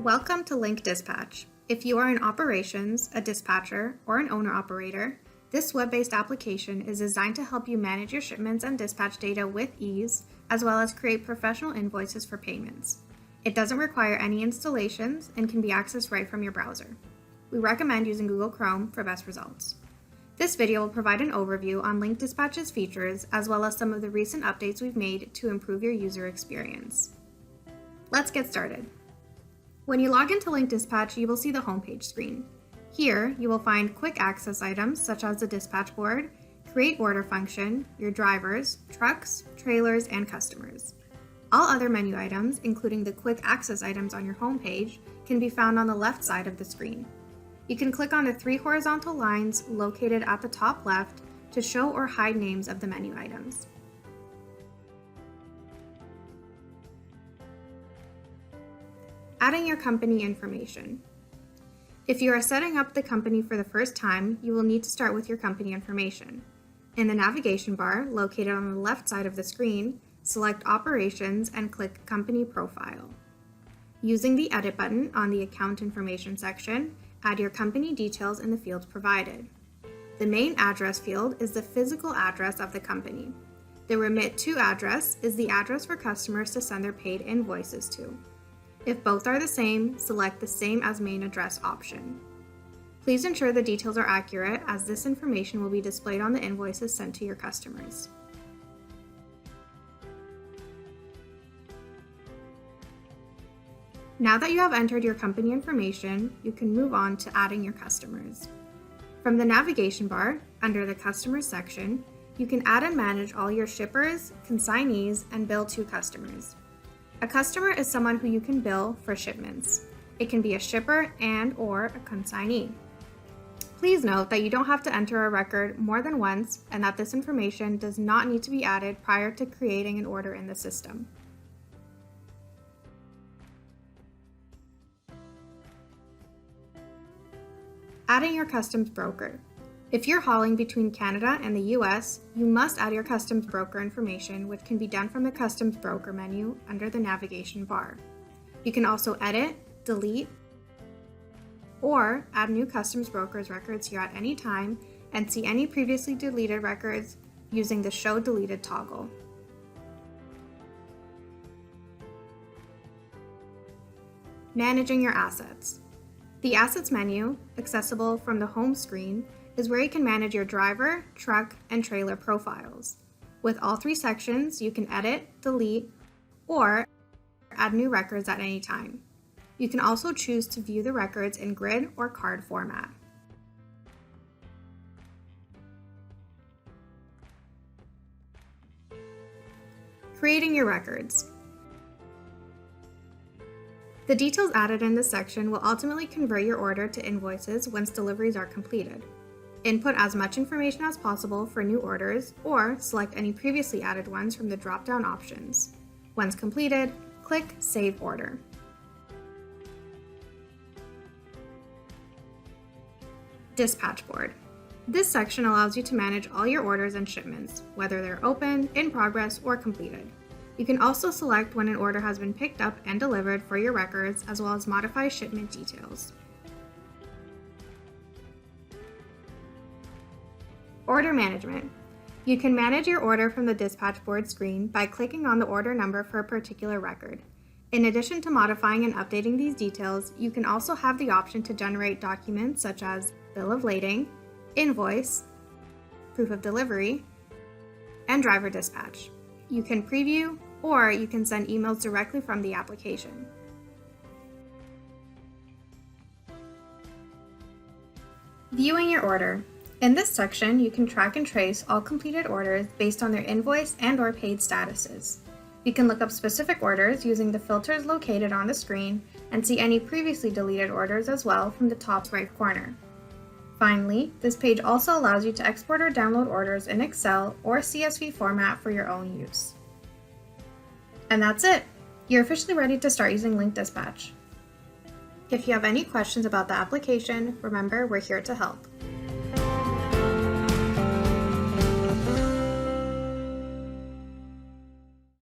Welcome to LinkDispatch. If you are in operations, a dispatcher, or an owner-operator, this web-based application is designed to help you manage your shipments and dispatch data with ease, as well as create professional invoices for payments. It doesn't require any installations and can be accessed right from your browser. We recommend using Google Chrome for best results. This video will provide an overview on LinkDispatch's features, as well as some of the recent updates we've made to improve your user experience. Let's get started. When you log into LinkDispatch, you will see the homepage screen. Here, you will find quick access items such as the dispatch board, create order function, your drivers, trucks, trailers, and customers. All other menu items, including the quick access items on your homepage, can be found on the left side of the screen. You can click on the three horizontal lines located at the top left to show or hide names of the menu items. Adding your company information. If you are setting up the company for the first time, you will need to start with your company information. In the navigation bar, located on the left side of the screen, select Operations and click Company Profile. Using the Edit button on the Account Information section, add your company details in the fields provided. The main address field is the physical address of the company. The Remit To address is the address for customers to send their paid invoices to. If both are the same, select the Same as Main Address option. Please ensure the details are accurate, as this information will be displayed on the invoices sent to your customers. Now that you have entered your company information, you can move on to adding your customers. From the navigation bar, under the Customers section, you can add and manage all your shippers, consignees, and bill to customers. A customer is someone who you can bill for shipments. It can be a shipper and/or a consignee. Please note that you don't have to enter a record more than once and that this information does not need to be added prior to creating an order in the system. Adding your customs broker. If you're hauling between Canada and the US, you must add your customs broker information, which can be done from the Customs Broker menu under the navigation bar. You can also edit, delete, or add new customs brokers records here at any time and see any previously deleted records using the Show Deleted toggle. Managing your assets. The Assets menu, accessible from the home screen, is where you can manage your driver, truck, and trailer profiles. With all three sections, you can edit, delete, or add new records at any time. You can also choose to view the records in grid or card format. Creating your records. The details added in this section will ultimately convert your order to invoices once deliveries are completed. Input as much information as possible for new orders, or select any previously added ones from the drop-down options. Once completed, click Save Order. Dispatch board. This section allows you to manage all your orders and shipments, whether they're open, in progress, or completed. You can also select when an order has been picked up and delivered for your records, as well as modify shipment details. Order management. You can manage your order from the dispatch board screen by clicking on the order number for a particular record. In addition to modifying and updating these details, you can also have the option to generate documents such as bill of lading, invoice, proof of delivery, and driver dispatch. You can preview, or you can send emails directly from the application. Viewing your order. In this section, you can track and trace all completed orders based on their invoice and/or paid statuses. You can look up specific orders using the filters located on the screen and see any previously deleted orders as well from the top right corner. Finally, this page also allows you to export or download orders in Excel or CSV format for your own use. And that's it! You're officially ready to start using LinkDispatch. If you have any questions about the application, remember, we're here to help.